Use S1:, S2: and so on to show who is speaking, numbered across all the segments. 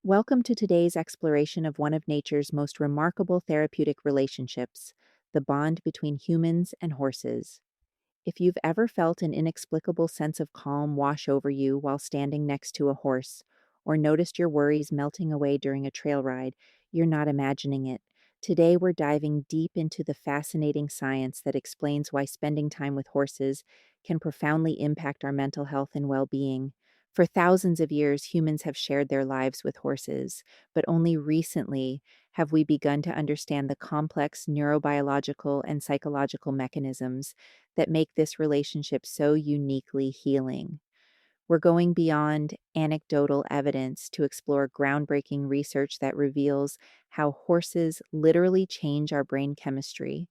S1: Welcome to today's exploration of one of nature's most remarkable therapeutic relationships, the bond between humans and horses. If you've ever felt an inexplicable sense of calm wash over you while standing next to a horse, or noticed your worries melting away during a trail ride, you're not imagining it. Today, we're diving deep into the fascinating science that explains why spending time with horses can profoundly impact our mental health and well being. For thousands of years, humans have shared their lives with horses, but only recently have we begun to understand the complex neurobiological and psychological mechanisms that make this relationship so uniquely healing. We're going beyond anecdotal evidence to explore groundbreaking research that reveals how horses literally change our brain chemistry,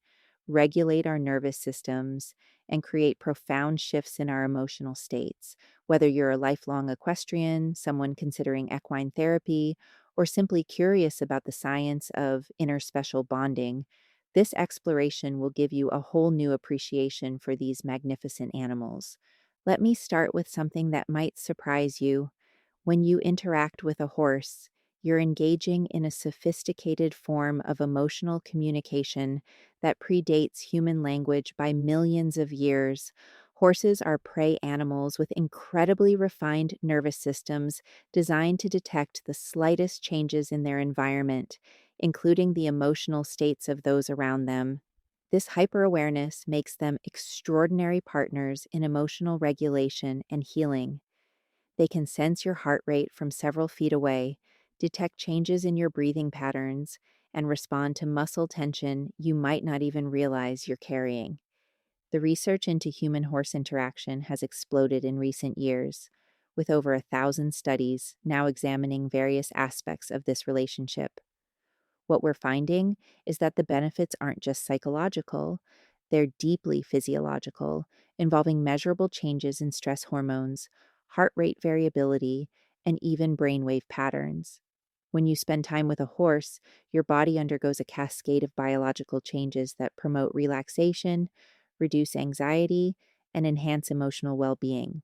S1: regulate our nervous systems, and create profound shifts in our emotional states. Whether you're a lifelong equestrian, someone considering equine therapy, or simply curious about the science of interspecial bonding, this exploration will give you a whole new appreciation for these magnificent animals. Let me start with something that might surprise you. When you interact with a horse, you're engaging in a sophisticated form of emotional communication that predates human language by millions of years. Horses are prey animals with incredibly refined nervous systems designed to detect the slightest changes in their environment, including the emotional states of those around them. This hyperawareness makes them extraordinary partners in emotional regulation and healing. They can sense your heart rate from several feet away, detect changes in your breathing patterns, and respond to muscle tension you might not even realize you're carrying. The research into human horse interaction has exploded in recent years, with over 1,000 studies now examining various aspects of this relationship. What we're finding is that the benefits aren't just psychological, they're deeply physiological, involving measurable changes in stress hormones, heart rate variability, and even brainwave patterns. When you spend time with a horse, your body undergoes a cascade of biological changes that promote relaxation, reduce anxiety, and enhance emotional well being.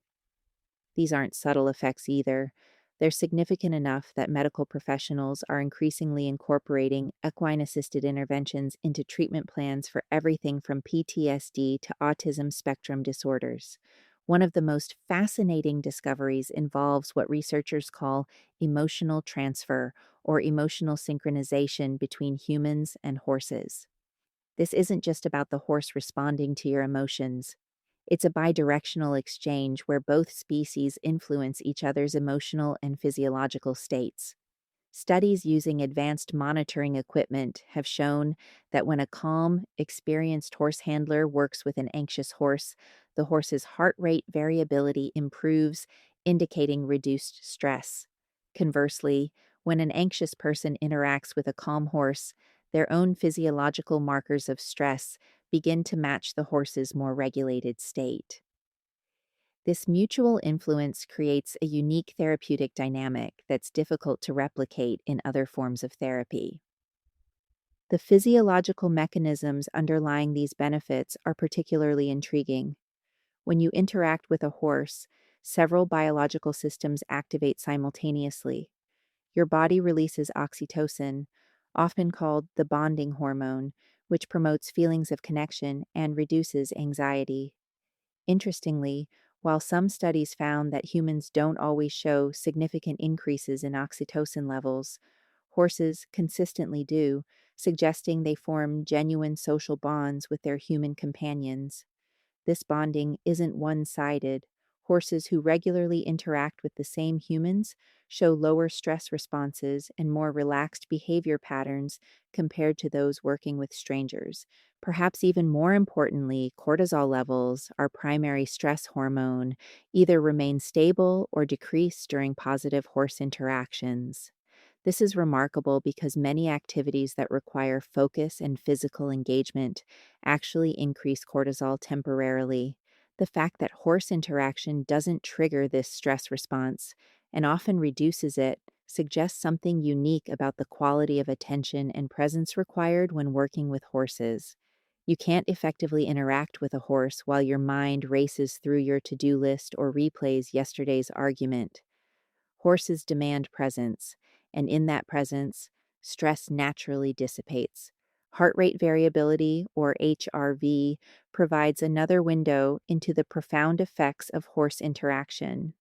S1: These aren't subtle effects either. They're significant enough that medical professionals are increasingly incorporating equine assisted interventions into treatment plans for everything from PTSD to autism spectrum disorders. One of the most fascinating discoveries involves what researchers call emotional transfer or emotional synchronization between humans and horses. This isn't just about the horse responding to your emotions. It's a bidirectional exchange where both species influence each other's emotional and physiological states. Studies using advanced monitoring equipment have shown that when a calm, experienced horse handler works with an anxious horse, the horse's heart rate variability improves, indicating reduced stress. Conversely, when an anxious person interacts with a calm horse, their own physiological markers of stress begin to match the horse's more regulated state. This mutual influence creates a unique therapeutic dynamic that's difficult to replicate in other forms of therapy. The physiological mechanisms underlying these benefits are particularly intriguing. When you interact with a horse, several biological systems activate simultaneously. Your body releases oxytocin, often called the bonding hormone, which promotes feelings of connection and reduces anxiety. Interestingly, while some studies found that humans don't always show significant increases in oxytocin levels, horses consistently do, suggesting they form genuine social bonds with their human companions. This bonding isn't one sided. Horses who regularly interact with the same humans show lower stress responses and more relaxed behavior patterns compared to those working with strangers. Perhaps even more importantly, cortisol levels, our primary stress hormone, either remain stable or decrease during positive horse interactions. This is remarkable because many activities that require focus and physical engagement actually increase cortisol temporarily. The fact that horse interaction doesn't trigger this stress response and often reduces it suggests something unique about the quality of attention and presence required when working with horses. You can't effectively interact with a horse while your mind races through your to do list or replays yesterday's argument. Horses demand presence, and in that presence, stress naturally dissipates. Heart rate variability, or HRV, provides another window into the profound effects of horse interaction.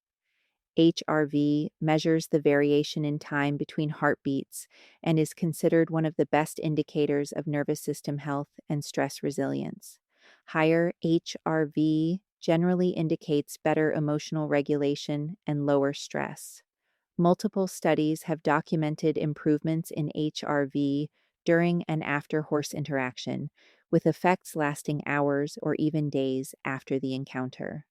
S1: HRV measures the variation in time between heartbeats and is considered one of the best indicators of nervous system health and stress resilience. Higher HRV generally indicates better emotional regulation and lower stress. Multiple studies have documented improvements in HRV during and after horse interaction, with effects lasting hours or even days after the encounter.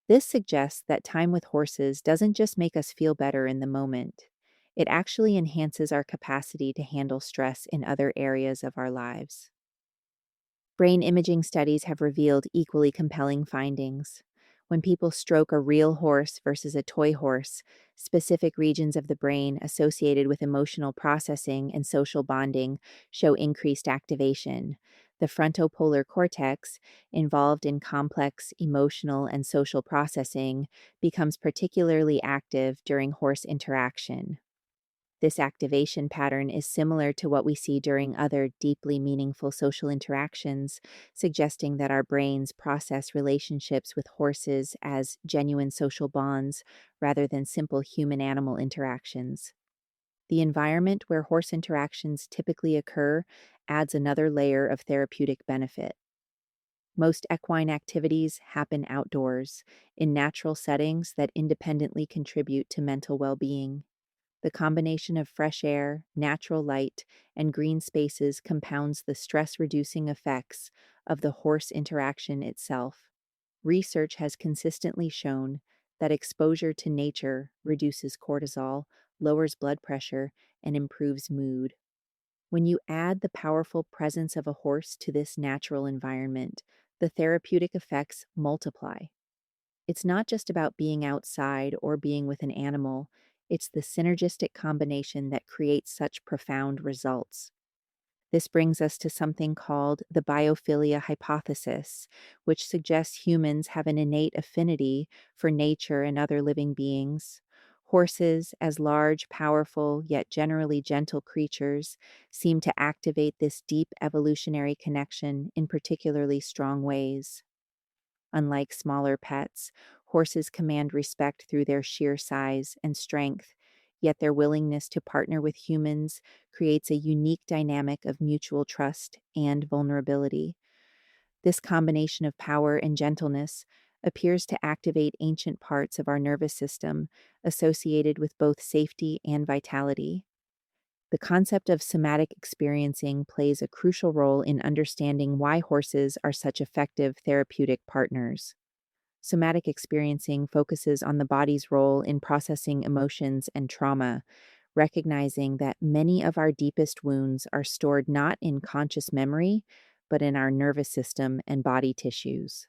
S1: This suggests that time with horses doesn't just make us feel better in the moment, it actually enhances our capacity to handle stress in other areas of our lives. Brain imaging studies have revealed equally compelling findings. When people stroke a real horse versus a toy horse, specific regions of the brain associated with emotional processing and social bonding show increased activation. The frontopolar cortex, involved in complex emotional and social processing, becomes particularly active during horse interaction. This activation pattern is similar to what we see during other deeply meaningful social interactions, suggesting that our brains process relationships with horses as genuine social bonds rather than simple human animal interactions. The environment where horse interactions typically occur adds another layer of therapeutic benefit. Most equine activities happen outdoors, in natural settings that independently contribute to mental well being. The combination of fresh air, natural light, and green spaces compounds the stress reducing effects of the horse interaction itself. Research has consistently shown that exposure to nature reduces cortisol, lowers blood pressure, and improves mood. When you add the powerful presence of a horse to this natural environment, the therapeutic effects multiply. It's not just about being outside or being with an animal, it's the synergistic combination that creates such profound results. This brings us to something called the biophilia hypothesis, which suggests humans have an innate affinity for nature and other living beings. Horses, as large, powerful, yet generally gentle creatures, seem to activate this deep evolutionary connection in particularly strong ways. Unlike smaller pets, horses command respect through their sheer size and strength, yet their willingness to partner with humans creates a unique dynamic of mutual trust and vulnerability. This combination of power and gentleness appears to activate ancient parts of our nervous system associated with both safety and vitality. The concept of somatic experiencing plays a crucial role in understanding why horses are such effective therapeutic partners. Somatic experiencing focuses on the body's role in processing emotions and trauma, recognizing that many of our deepest wounds are stored not in conscious memory, but in our nervous system and body tissues.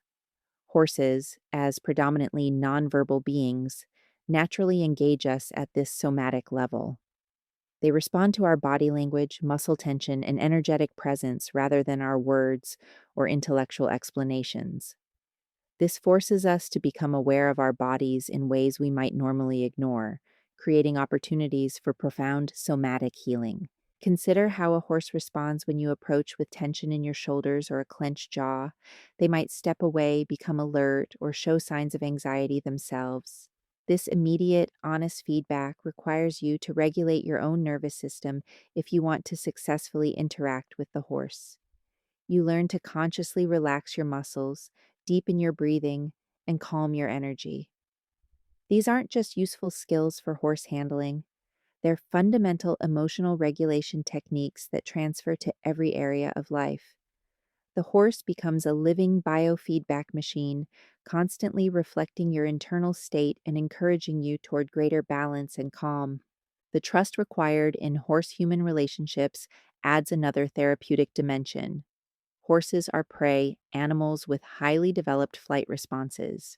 S1: Horses, as predominantly nonverbal beings, naturally engage us at this somatic level. They respond to our body language, muscle tension, and energetic presence rather than our words or intellectual explanations. This forces us to become aware of our bodies in ways we might normally ignore, creating opportunities for profound somatic healing. Consider how a horse responds when you approach with tension in your shoulders or a clenched jaw. They might step away, become alert, or show signs of anxiety themselves. This immediate, honest feedback requires you to regulate your own nervous system if you want to successfully interact with the horse. You learn to consciously relax your muscles, deepen your breathing, and calm your energy. These aren't just useful skills for horse handling, they're fundamental emotional regulation techniques that transfer to every area of life. The horse becomes a living biofeedback machine, constantly reflecting your internal state and encouraging you toward greater balance and calm. The trust required in horse human relationships adds another therapeutic dimension. Horses are prey animals with highly developed flight responses.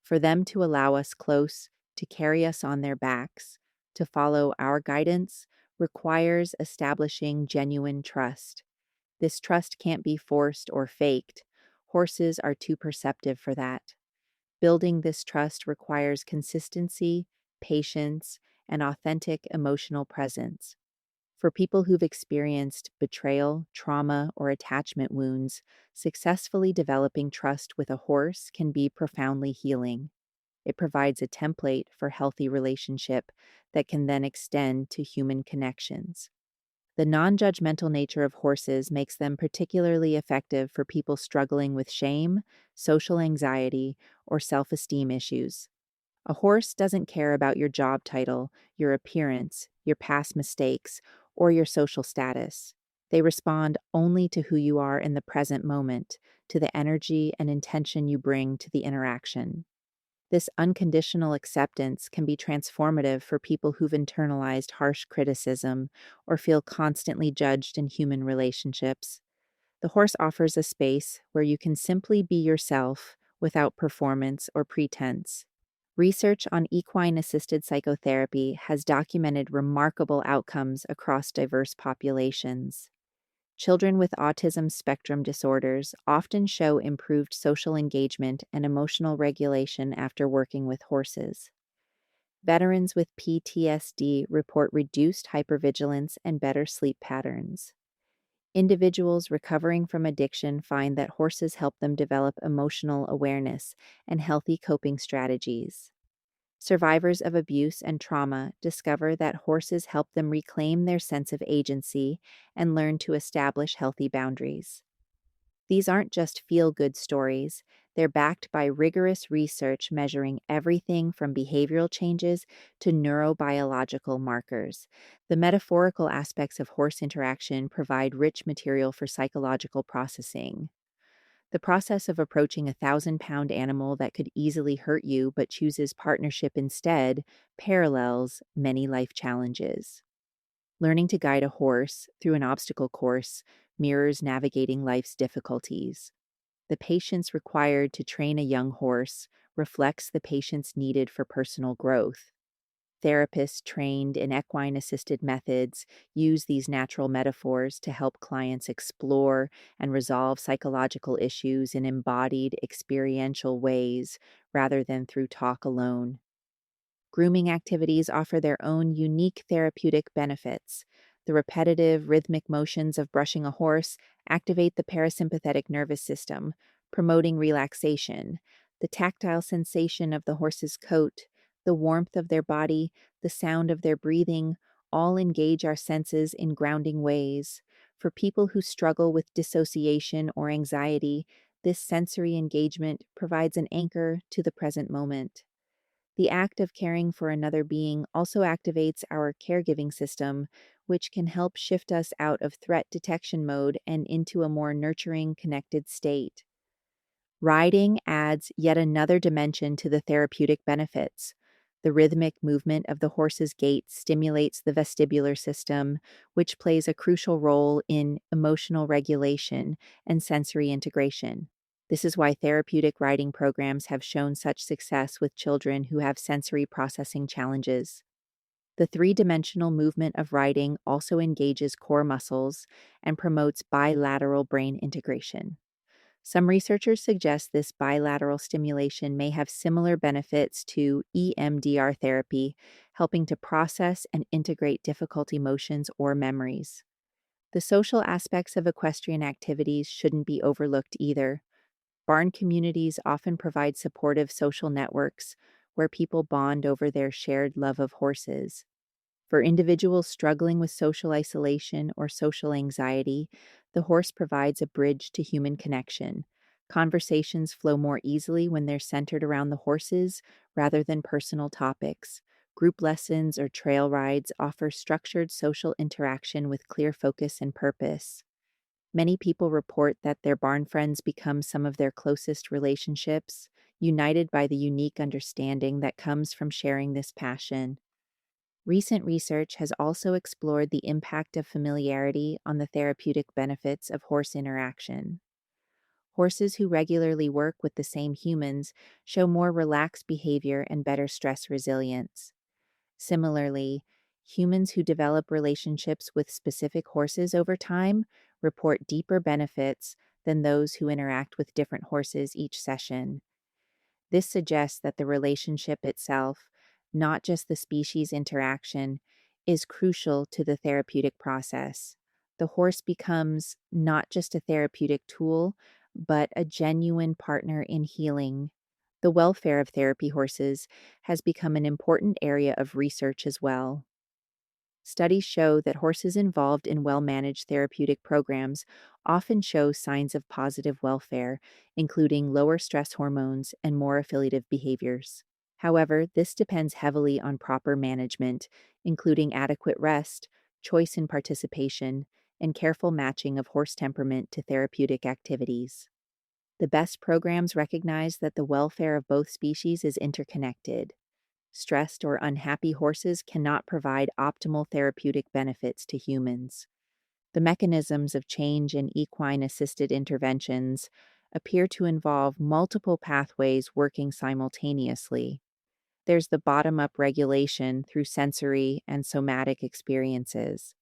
S1: For them to allow us close, to carry us on their backs, to follow our guidance, requires establishing genuine trust. This trust can't be forced or faked. Horses are too perceptive for that. Building this trust requires consistency, patience, and authentic emotional presence. For people who've experienced betrayal, trauma, or attachment wounds, successfully developing trust with a horse can be profoundly healing. It provides a template for healthy relationship that can then extend to human connections. The non-judgmental nature of horses makes them particularly effective for people struggling with shame, social anxiety, or self-esteem issues. A horse doesn't care about your job title, your appearance, your past mistakes, or your social status. They respond only to who you are in the present moment, to the energy and intention you bring to the interaction. This unconditional acceptance can be transformative for people who've internalized harsh criticism or feel constantly judged in human relationships. The horse offers a space where you can simply be yourself without performance or pretense. Research on equine assisted psychotherapy has documented remarkable outcomes across diverse populations. Children with autism spectrum disorders often show improved social engagement and emotional regulation after working with horses. Veterans with PTSD report reduced hypervigilance and better sleep patterns. Individuals recovering from addiction find that horses help them develop emotional awareness and healthy coping strategies. Survivors of abuse and trauma discover that horses help them reclaim their sense of agency and learn to establish healthy boundaries. These aren't just feel-good stories, they're backed by rigorous research measuring everything from behavioral changes to neurobiological markers. The metaphorical aspects of horse interaction provide rich material for psychological processing. The process of approaching a 1,000-pound animal that could easily hurt you but chooses partnership instead parallels many life challenges. Learning to guide a horse through an obstacle course mirrors navigating life's difficulties. The patience required to train a young horse reflects the patience needed for personal growth. Therapists trained in equine assisted methods use these natural metaphors to help clients explore and resolve psychological issues in embodied, experiential ways rather than through talk alone. Grooming activities offer their own unique therapeutic benefits. The repetitive, rhythmic motions of brushing a horse activate the parasympathetic nervous system, promoting relaxation. The tactile sensation of the horse's coat, the warmth of their body, the sound of their breathing, all engage our senses in grounding ways. For people who struggle with dissociation or anxiety, this sensory engagement provides an anchor to the present moment. The act of caring for another being also activates our caregiving system, which can help shift us out of threat detection mode and into a more nurturing, connected state. Riding adds yet another dimension to the therapeutic benefits. The rhythmic movement of the horse's gait stimulates the vestibular system, which plays a crucial role in emotional regulation and sensory integration. This is why therapeutic riding programs have shown such success with children who have sensory processing challenges. The three-dimensional movement of riding also engages core muscles and promotes bilateral brain integration. Some researchers suggest this bilateral stimulation may have similar benefits to EMDR therapy, helping to process and integrate difficult emotions or memories. The social aspects of equestrian activities shouldn't be overlooked either. Barn communities often provide supportive social networks where people bond over their shared love of horses. For individuals struggling with social isolation or social anxiety, the horse provides a bridge to human connection. Conversations flow more easily when they're centered around the horses rather than personal topics. Group lessons or trail rides offer structured social interaction with clear focus and purpose. Many people report that their barn friends become some of their closest relationships, united by the unique understanding that comes from sharing this passion. Recent research has also explored the impact of familiarity on the therapeutic benefits of horse interaction. Horses who regularly work with the same humans show more relaxed behavior and better stress resilience. Similarly, humans who develop relationships with specific horses over time report deeper benefits than those who interact with different horses each session. This suggests that the relationship itself, not just the species interaction, is crucial to the therapeutic process. The horse becomes not just a therapeutic tool, but a genuine partner in healing. The welfare of therapy horses has become an important area of research as well. Studies show that horses involved in well managed therapeutic programs often show signs of positive welfare, including lower stress hormones and more affiliative behaviors. However, this depends heavily on proper management, including adequate rest, choice in participation, and careful matching of horse temperament to therapeutic activities. The best programs recognize that the welfare of both species is interconnected. Stressed or unhappy horses cannot provide optimal therapeutic benefits to humans. The mechanisms of change in equine assisted interventions appear to involve multiple pathways working simultaneously. There's the bottom up regulation through sensory and somatic experiences.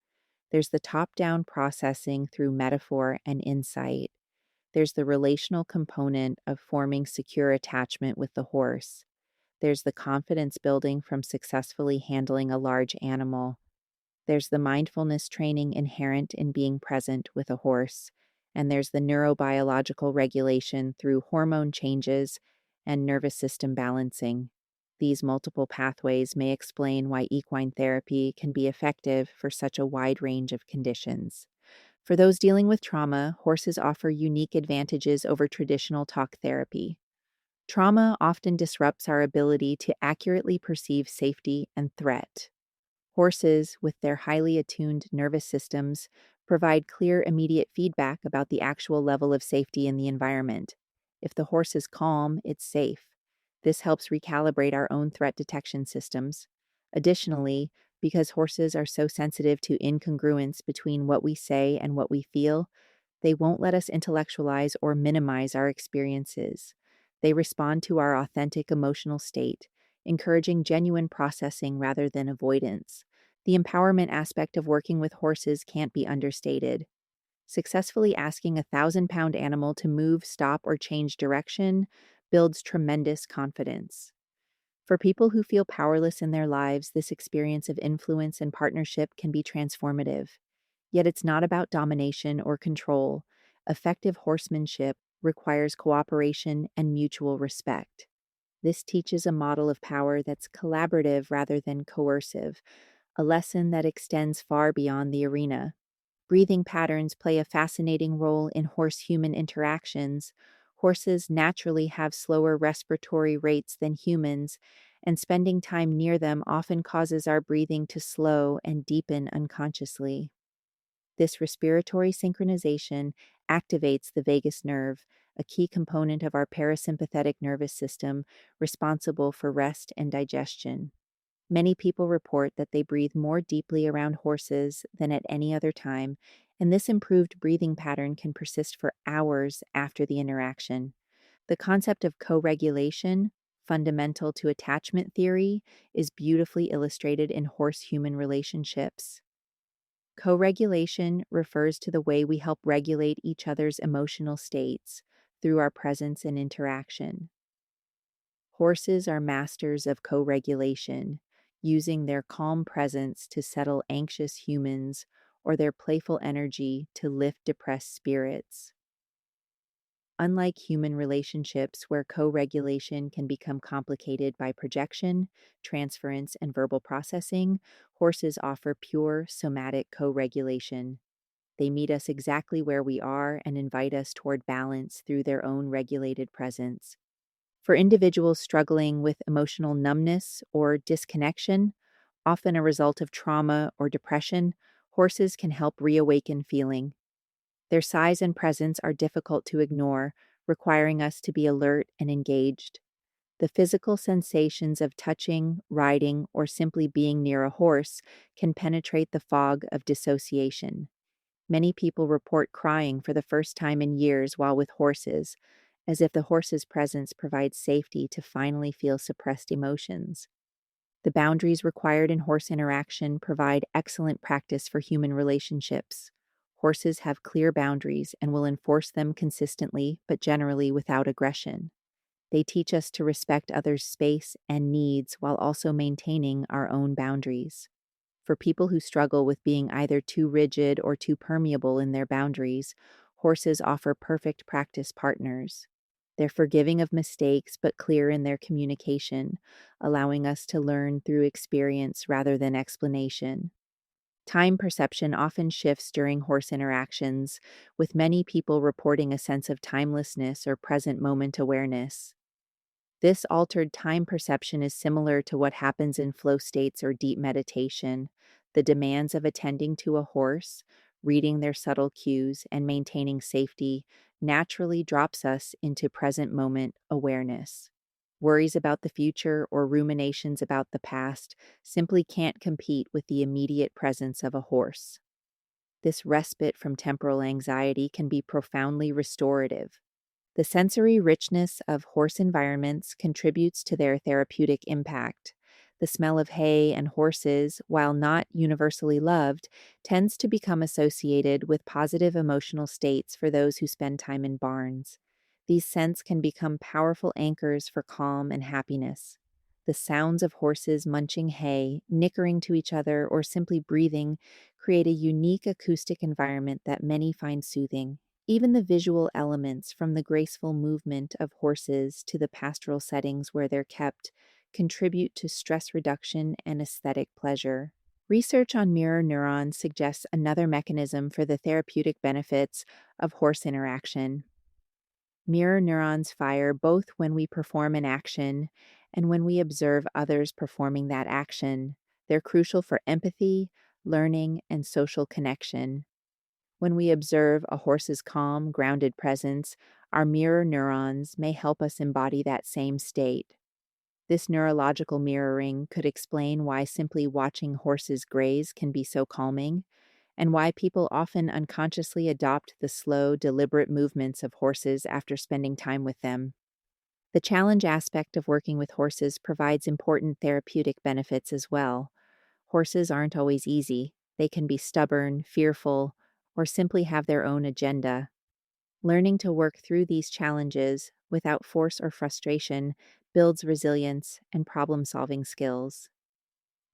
S1: There's the top down processing through metaphor and insight. There's the relational component of forming secure attachment with the horse. There's the confidence building from successfully handling a large animal. There's the mindfulness training inherent in being present with a horse. And there's the neurobiological regulation through hormone changes and nervous system balancing. These multiple pathways may explain why equine therapy can be effective for such a wide range of conditions. For those dealing with trauma, horses offer unique advantages over traditional talk therapy. Trauma often disrupts our ability to accurately perceive safety and threat. Horses, with their highly attuned nervous systems, provide clear, immediate feedback about the actual level of safety in the environment. If the horse is calm, it's safe. This helps recalibrate our own threat detection systems. Additionally, because horses are so sensitive to incongruence between what we say and what we feel, they won't let us intellectualize or minimize our experiences. They respond to our authentic emotional state, encouraging genuine processing rather than avoidance. The empowerment aspect of working with horses can't be understated. Successfully asking a 1,000-pound animal to move, stop, or change direction builds tremendous confidence. For people who feel powerless in their lives, this experience of influence and partnership can be transformative. Yet it's not about domination or control. Effective horsemanship requires cooperation and mutual respect. This teaches a model of power that's collaborative rather than coercive, a lesson that extends far beyond the arena. Breathing patterns play a fascinating role in horse human interactions. Horses naturally have slower respiratory rates than humans, and spending time near them often causes our breathing to slow and deepen unconsciously. This respiratory synchronization activates the vagus nerve, a key component of our parasympathetic nervous system responsible for rest and digestion. Many people report that they breathe more deeply around horses than at any other time, and this improved breathing pattern can persist for hours after the interaction. The concept of co-regulation, fundamental to attachment theory, is beautifully illustrated in horse-human relationships. Co-regulation refers to the way we help regulate each other's emotional states through our presence and interaction. Horses are masters of co-regulation, using their calm presence to settle anxious humans or their playful energy to lift depressed spirits. Unlike human relationships where co-regulation can become complicated by projection, transference, and verbal processing, horses offer pure somatic co-regulation. They meet us exactly where we are and invite us toward balance through their own regulated presence. For individuals struggling with emotional numbness or disconnection, often a result of trauma or depression, horses can help reawaken feeling. Their size and presence are difficult to ignore, requiring us to be alert and engaged. The physical sensations of touching, riding, or simply being near a horse can penetrate the fog of dissociation. Many people report crying for the first time in years while with horses, as if the horse's presence provides safety to finally feel suppressed emotions. The boundaries required in horse interaction provide excellent practice for human relationships. Horses have clear boundaries and will enforce them consistently, but generally without aggression. They teach us to respect others' space and needs while also maintaining our own boundaries. For people who struggle with being either too rigid or too permeable in their boundaries, horses offer perfect practice partners. They're forgiving of mistakes but clear in their communication, allowing us to learn through experience rather than explanation. Time perception often shifts during horse interactions, with many people reporting a sense of timelessness or present moment awareness. This altered time perception is similar to what happens in flow states or deep meditation. The demands of attending to a horse, reading their subtle cues, and maintaining safety naturally drops us into present moment awareness. Worries about the future or ruminations about the past simply can't compete with the immediate presence of a horse. This respite from temporal anxiety can be profoundly restorative. The sensory richness of horse environments contributes to their therapeutic impact. The smell of hay and horses, while not universally loved, tends to become associated with positive emotional states for those who spend time in barns. These scents can become powerful anchors for calm and happiness. The sounds of horses munching hay, nickering to each other, or simply breathing create a unique acoustic environment that many find soothing. Even the visual elements, from the graceful movement of horses to the pastoral settings where they're kept, contribute to stress reduction and aesthetic pleasure. Research on mirror neurons suggests another mechanism for the therapeutic benefits of horse interaction. Mirror neurons fire both when we perform an action and when we observe others performing that action. They're crucial for empathy, learning, and social connection. When we observe a horse's calm, grounded presence, our mirror neurons may help us embody that same state. This neurological mirroring could explain why simply watching horses graze can be so calming, and why people often unconsciously adopt the slow, deliberate movements of horses after spending time with them. The challenge aspect of working with horses provides important therapeutic benefits as well. Horses aren't always easy. They can be stubborn, fearful, or simply have their own agenda. Learning to work through these challenges without force or frustration builds resilience and problem-solving skills.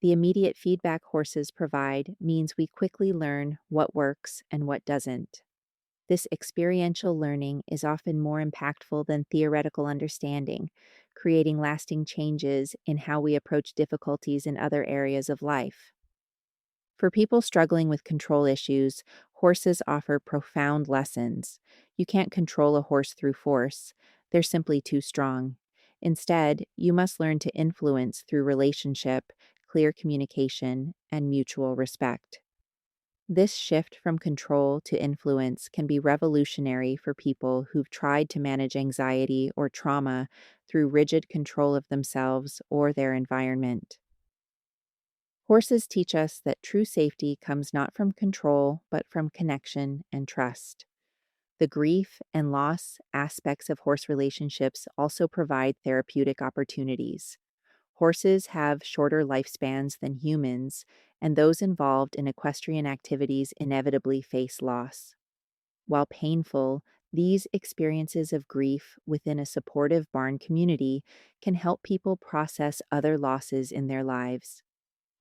S1: The immediate feedback horses provide means we quickly learn what works and what doesn't. This experiential learning is often more impactful than theoretical understanding, creating lasting changes in how we approach difficulties in other areas of life. For people struggling with control issues, horses offer profound lessons. You can't control a horse through force, they're simply too strong. Instead, you must learn to influence through relationship, clear communication, and mutual respect. This shift from control to influence can be revolutionary for people who've tried to manage anxiety or trauma through rigid control of themselves or their environment. Horses teach us that true safety comes not from control, but from connection and trust. The grief and loss aspects of horse relationships also provide therapeutic opportunities. Horses have shorter lifespans than humans, and those involved in equestrian activities inevitably face loss. While painful, these experiences of grief within a supportive barn community can help people process other losses in their lives.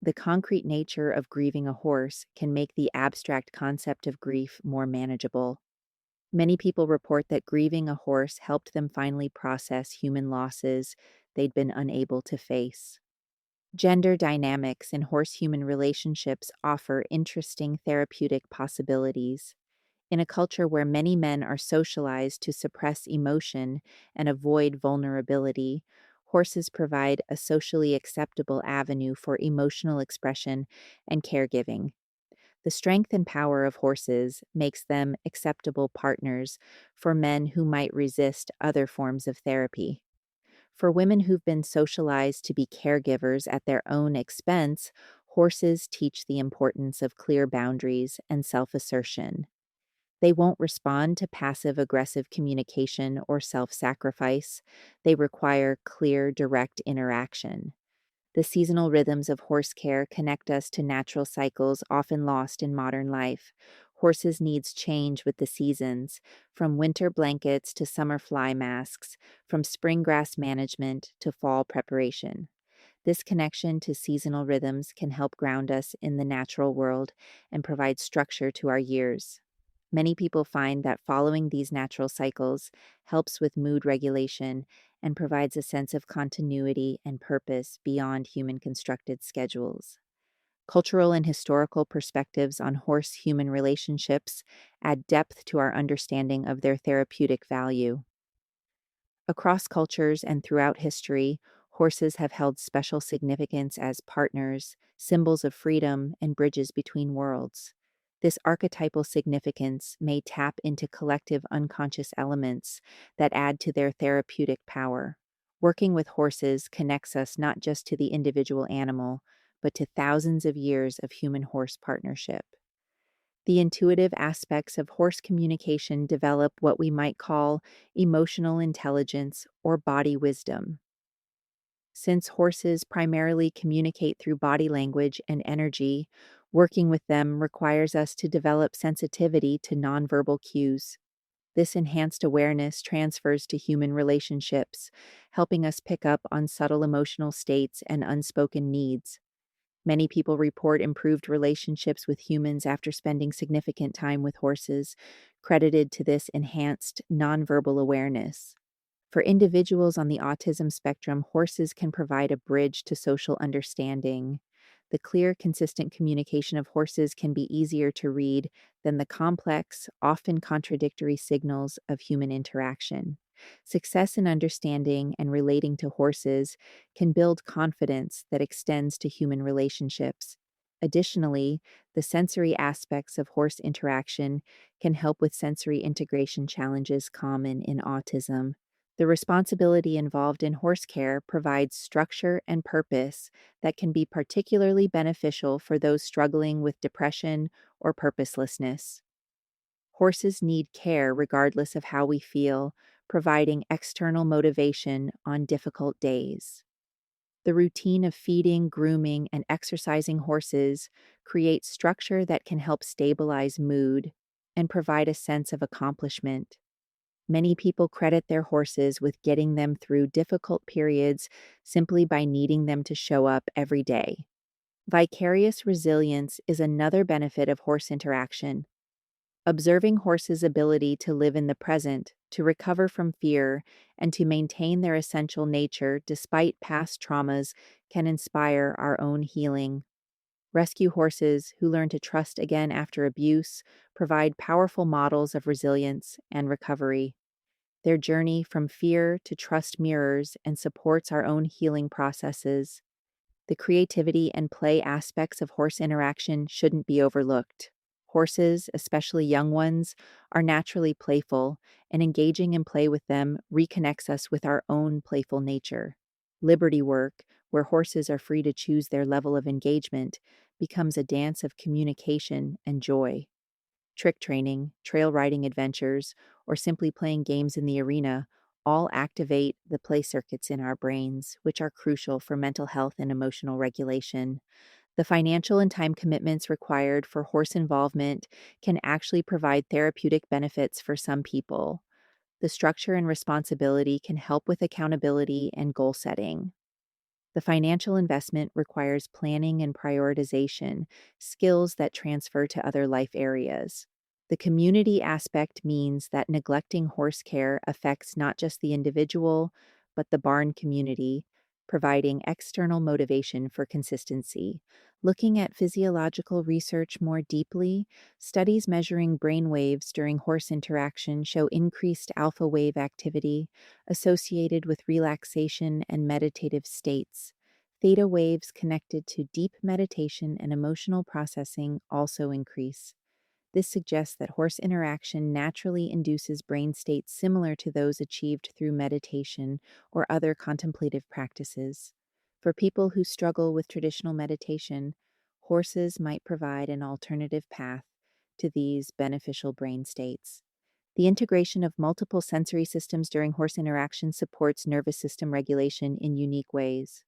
S1: The concrete nature of grieving a horse can make the abstract concept of grief more manageable. Many people report that grieving a horse helped them finally process human losses they'd been unable to face. Gender dynamics in horse human relationships offer interesting therapeutic possibilities. In a culture where many men are socialized to suppress emotion and avoid vulnerability, horses provide a socially acceptable avenue for emotional expression and caregiving. The strength and power of horses makes them acceptable partners for men who might resist other forms of therapy. For women who've been socialized to be caregivers at their own expense, horses teach the importance of clear boundaries and self assertion. They won't respond to passive aggressive communication or self sacrifice. They require clear, direct interaction. The seasonal rhythms of horse care connect us to natural cycles often lost in modern life. Horses' needs change with the seasons, from winter blankets to summer fly masks, from spring grass management to fall preparation. This connection to seasonal rhythms can help ground us in the natural world and provide structure to our years. Many people find that following these natural cycles helps with mood regulation and provides a sense of continuity and purpose beyond human constructed schedules. Cultural and historical perspectives on horse human relationships add depth to our understanding of their therapeutic value. Across cultures and throughout history, horses have held special significance as partners, symbols of freedom, and bridges between worlds. This archetypal significance may tap into collective unconscious elements that add to their therapeutic power. Working with horses connects us not just to the individual animal, but to thousands of years of human horse partnership. The intuitive aspects of horse communication develop what we might call emotional intelligence or body wisdom. Since horses primarily communicate through body language and energy, working with them requires us to develop sensitivity to nonverbal cues. This enhanced awareness transfers to human relationships, helping us pick up on subtle emotional states and unspoken needs. Many people report improved relationships with humans after spending significant time with horses, credited to this enhanced nonverbal awareness. For individuals on the autism spectrum, horses can provide a bridge to social understanding. The clear, consistent communication of horses can be easier to read than the complex, often contradictory signals of human interaction. Success in understanding and relating to horses can build confidence that extends to human relationships. Additionally, the sensory aspects of horse interaction can help with sensory integration challenges common in autism. The responsibility involved in horse care provides structure and purpose that can be particularly beneficial for those struggling with depression or purposelessness. Horses need care regardless of how we feel, providing external motivation on difficult days. The routine of feeding, grooming, and exercising horses creates structure that can help stabilize mood and provide a sense of accomplishment. Many people credit their horses with getting them through difficult periods simply by needing them to show up every day. Vicarious resilience is another benefit of horse interaction. Observing horses' ability to live in the present, to recover from fear, and to maintain their essential nature despite past traumas can inspire our own healing. Rescue horses who learn to trust again after abuse provide powerful models of resilience and recovery. Their journey from fear to trust mirrors and supports our own healing processes. The creativity and play aspects of horse interaction shouldn't be overlooked. Horses, especially young ones, are naturally playful, and engaging in play with them reconnects us with our own playful nature. Liberty work, where horses are free to choose their level of engagement, becomes a dance of communication and joy. Trick training, trail riding adventures, or simply playing games in the arena all activate the play circuits in our brains, which are crucial for mental health and emotional regulation. The financial and time commitments required for horse involvement can actually provide therapeutic benefits for some people. The structure and responsibility can help with accountability and goal setting. The financial investment requires planning and prioritization, skills that transfer to other life areas. The community aspect means that neglecting horse care affects not just the individual, but the barn community, providing external motivation for consistency. Looking at physiological research more deeply, studies measuring brain waves during horse interaction show increased alpha wave activity associated with relaxation and meditative states. Theta waves connected to deep meditation and emotional processing also increase. This suggests that horse interaction naturally induces brain states similar to those achieved through meditation or other contemplative practices. For people who struggle with traditional meditation, horses might provide an alternative path to these beneficial brain states. The integration of multiple sensory systems during horse interaction supports nervous system regulation in unique ways.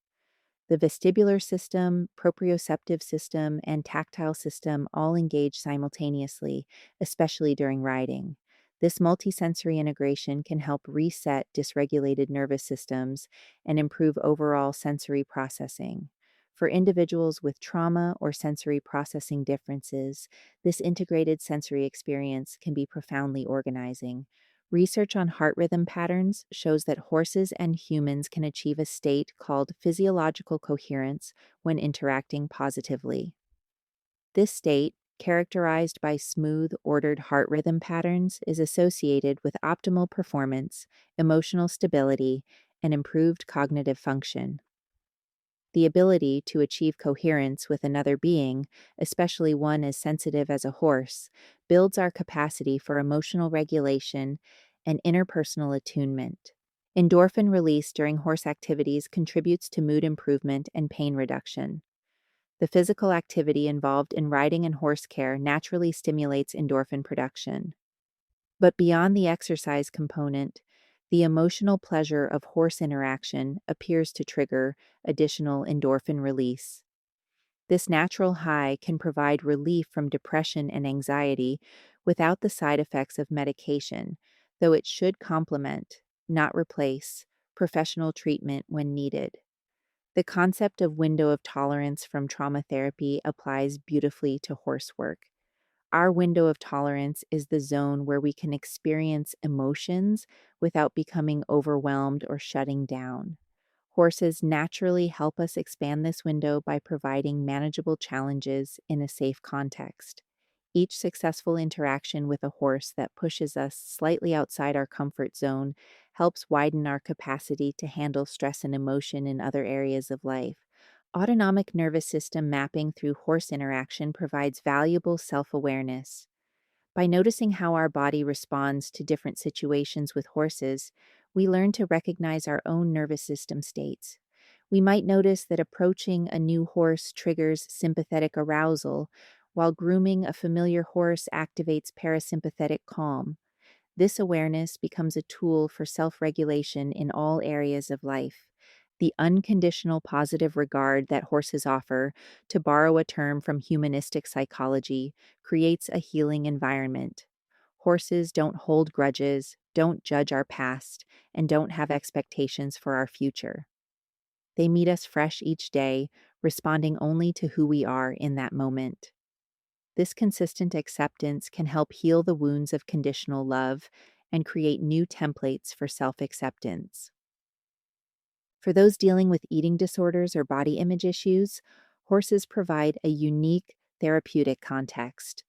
S1: The vestibular system, proprioceptive system, and tactile system all engage simultaneously, especially during riding. This multisensory integration can help reset dysregulated nervous systems and improve overall sensory processing. For individuals with trauma or sensory processing differences, this integrated sensory experience can be profoundly organizing. Research on heart rhythm patterns shows that horses and humans can achieve a state called physiological coherence when interacting positively. This state, characterized by smooth, ordered heart rhythm patterns, is associated with optimal performance, emotional stability, and improved cognitive function. The ability to achieve coherence with another being, especially one as sensitive as a horse, builds our capacity for emotional regulation and interpersonal attunement. Endorphin release during horse activities contributes to mood improvement and pain reduction. The physical activity involved in riding and horse care naturally stimulates endorphin production. But beyond the exercise component, the emotional pleasure of horse interaction appears to trigger additional endorphin release. This natural high can provide relief from depression and anxiety without the side effects of medication, though it should complement, not replace, professional treatment when needed. The concept of window of tolerance from trauma therapy applies beautifully to horse work. Our window of tolerance is the zone where we can experience emotions without becoming overwhelmed or shutting down. Horses naturally help us expand this window by providing manageable challenges in a safe context. Each successful interaction with a horse that pushes us slightly outside our comfort zone helps widen our capacity to handle stress and emotion in other areas of life. Autonomic nervous system mapping through horse interaction provides valuable self awareness. By noticing how our body responds to different situations with horses, we learn to recognize our own nervous system states. We might notice that approaching a new horse triggers sympathetic arousal, while grooming a familiar horse activates parasympathetic calm. This awareness becomes a tool for self regulation in all areas of life. The unconditional positive regard that horses offer, to borrow a term from humanistic psychology, creates a healing environment. Horses don't hold grudges, don't judge our past, and don't have expectations for our future. They meet us fresh each day, responding only to who we are in that moment. This consistent acceptance can help heal the wounds of conditional love and create new templates for self acceptance. For those dealing with eating disorders or body image issues, horses provide a unique therapeutic context.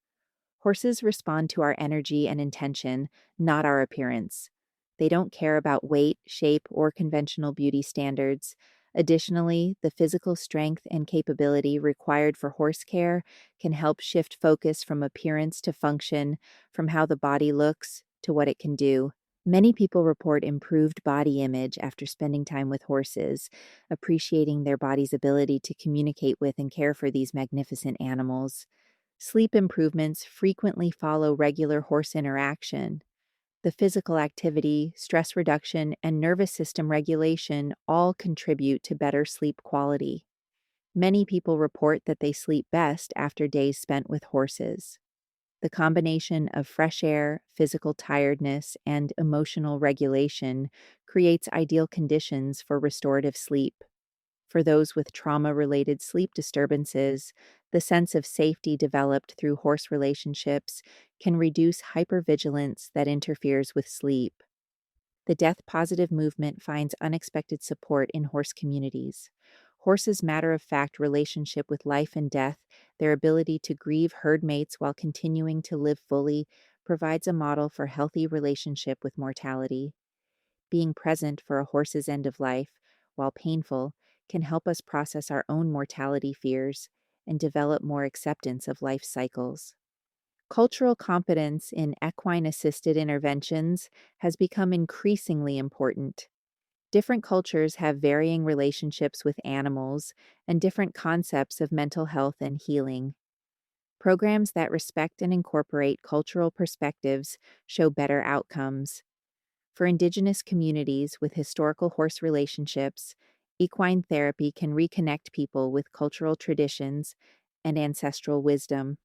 S1: Horses respond to our energy and intention, not our appearance. They don't care about weight, shape, or conventional beauty standards. Additionally, the physical strength and capability required for horse care can help shift focus from appearance to function, from how the body looks to what it can do. Many people report improved body image after spending time with horses, appreciating their body's ability to communicate with and care for these magnificent animals. Sleep improvements frequently follow regular horse interaction. The physical activity, stress reduction, and nervous system regulation all contribute to better sleep quality. Many people report that they sleep best after days spent with horses. The combination of fresh air, physical tiredness, and emotional regulation creates ideal conditions for restorative sleep. For those with trauma-related sleep disturbances, the sense of safety developed through horse relationships can reduce hypervigilance that interferes with sleep. The death positive movement finds unexpected support in horse communities. Horses' matter of fact relationship with life and death, their ability to grieve herd mates while continuing to live fully, provides a model for healthy relationship with mortality. Being present for a horse's end of life, while painful, can help us process our own mortality fears and develop more acceptance of life cycles. Cultural competence in equine assisted interventions has become increasingly important. Different cultures have varying relationships with animals and different concepts of mental health and healing. Programs that respect and incorporate cultural perspectives show better outcomes. For Indigenous communities with historical horse relationships, Equine therapy can reconnect people with cultural traditions and ancestral wisdom.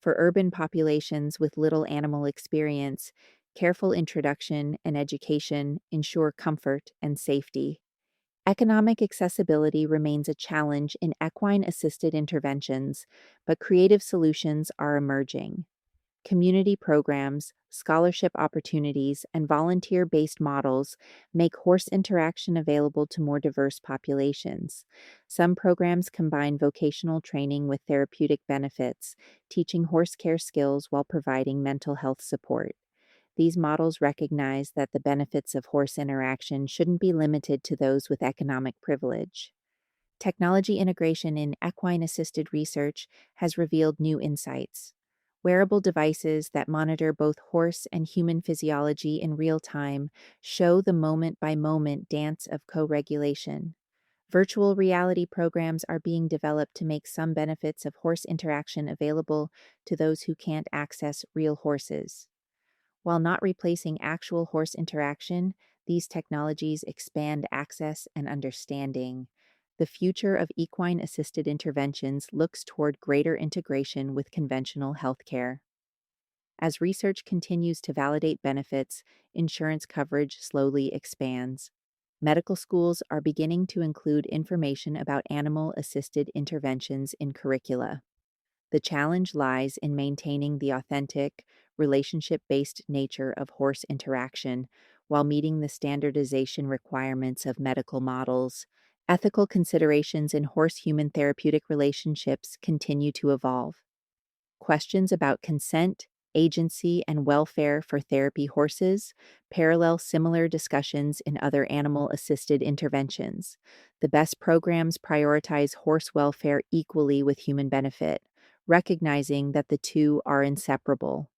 S1: For urban populations with little animal experience, careful introduction and education ensure comfort and safety. Economic accessibility remains a challenge in equine assisted interventions, but creative solutions are emerging. Community programs, scholarship opportunities, and volunteer based models make horse interaction available to more diverse populations. Some programs combine vocational training with therapeutic benefits, teaching horse care skills while providing mental health support. These models recognize that the benefits of horse interaction shouldn't be limited to those with economic privilege. Technology integration in equine assisted research has revealed new insights. Wearable devices that monitor both horse and human physiology in real time show the moment by moment dance of co regulation. Virtual reality programs are being developed to make some benefits of horse interaction available to those who can't access real horses. While not replacing actual horse interaction, these technologies expand access and understanding. The future of equine assisted interventions looks toward greater integration with conventional healthcare. As research continues to validate benefits, insurance coverage slowly expands. Medical schools are beginning to include information about animal assisted interventions in curricula. The challenge lies in maintaining the authentic, relationship based nature of horse interaction while meeting the standardization requirements of medical models. Ethical considerations in horse human therapeutic relationships continue to evolve. Questions about consent, agency, and welfare for therapy horses parallel similar discussions in other animal assisted interventions. The best programs prioritize horse welfare equally with human benefit, recognizing that the two are inseparable.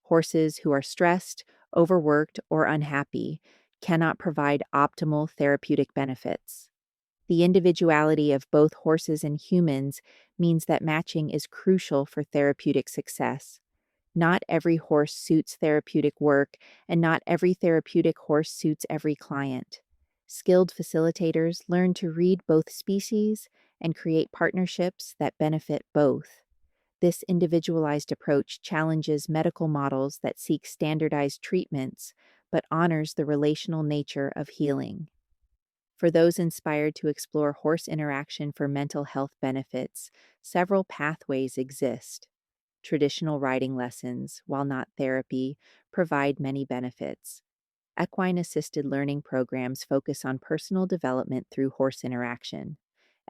S1: Horses who are stressed, overworked, or unhappy cannot provide optimal therapeutic benefits. The individuality of both horses and humans means that matching is crucial for therapeutic success. Not every horse suits therapeutic work, and not every therapeutic horse suits every client. Skilled facilitators learn to read both species and create partnerships that benefit both. This individualized approach challenges medical models that seek standardized treatments, but honors the relational nature of healing. For those inspired to explore horse interaction for mental health benefits, several pathways exist. Traditional riding lessons, while not therapy, provide many benefits. Equine assisted learning programs focus on personal development through horse interaction.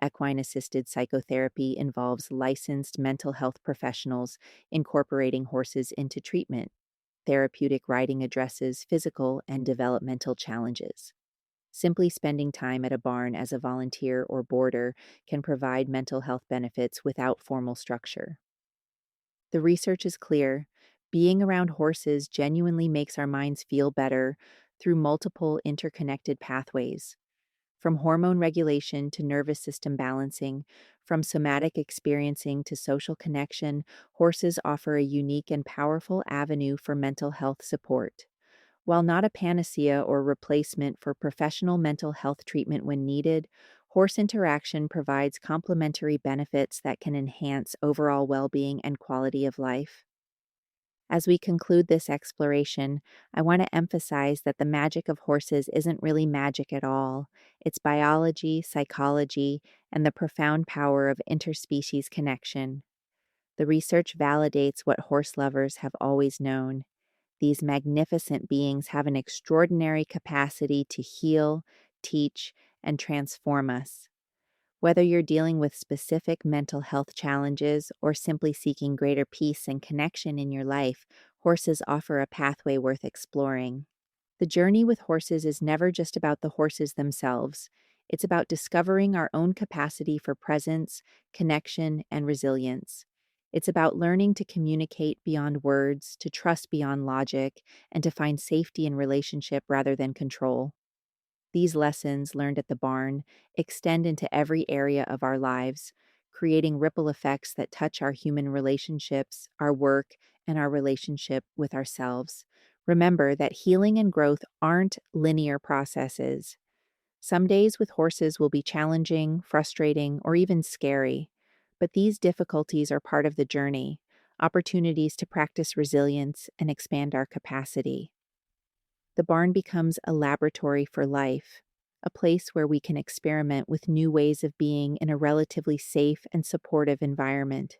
S1: Equine assisted psychotherapy involves licensed mental health professionals incorporating horses into treatment. Therapeutic riding addresses physical and developmental challenges. Simply spending time at a barn as a volunteer or boarder can provide mental health benefits without formal structure. The research is clear. Being around horses genuinely makes our minds feel better through multiple interconnected pathways. From hormone regulation to nervous system balancing, from somatic experiencing to social connection, horses offer a unique and powerful avenue for mental health support. While not a panacea or replacement for professional mental health treatment when needed, horse interaction provides complementary benefits that can enhance overall well being and quality of life. As we conclude this exploration, I want to emphasize that the magic of horses isn't really magic at all. It's biology, psychology, and the profound power of interspecies connection. The research validates what horse lovers have always known. These magnificent beings have an extraordinary capacity to heal, teach, and transform us. Whether you're dealing with specific mental health challenges or simply seeking greater peace and connection in your life, horses offer a pathway worth exploring. The journey with horses is never just about the horses themselves. It's about discovering our own capacity for presence, connection, and resilience. It's about learning to communicate beyond words, to trust beyond logic, and to find safety in relationship rather than control. These lessons learned at the barn extend into every area of our lives, creating ripple effects that touch our human relationships, our work, and our relationship with ourselves. Remember that healing and growth aren't linear processes. Some days with horses will be challenging, frustrating, or even scary, but these difficulties are part of the journey, opportunities to practice resilience and expand our capacity. The barn becomes a laboratory for life, a place where we can experiment with new ways of being in a relatively safe and supportive environment.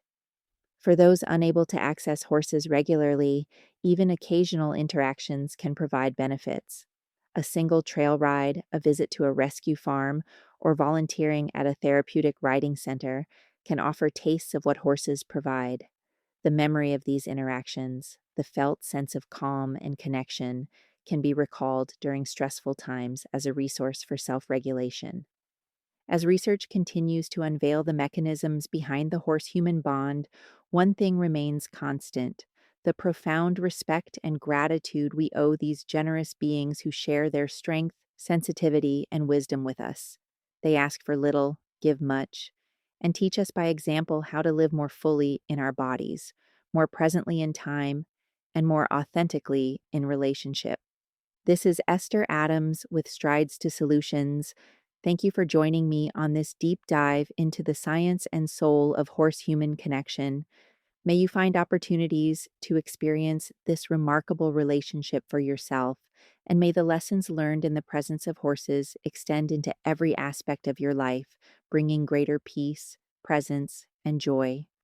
S1: For those unable to access horses regularly, even occasional interactions can provide benefits. A single trail ride, a visit to a rescue farm, or volunteering at a therapeutic riding center can offer tastes of what horses provide. The memory of these interactions, the felt sense of calm and connection, can be recalled during stressful times as a resource for self regulation. As research continues to unveil the mechanisms behind the horse human bond, one thing remains constant: the profound respect and gratitude we owe these generous beings who share their strength, sensitivity, and wisdom with us. They ask for little, give much, and teach us by example how to live more fully in our bodies, more presently in time, and more authentically in relationship. This is Esther Adams with Strides to Solutions. Thank you for joining me on this deep dive into the science and soul of horse human connection. May you find opportunities to experience this remarkable relationship for yourself, and may the lessons learned in the presence of horses extend into every aspect of your life, bringing greater peace, presence, and joy.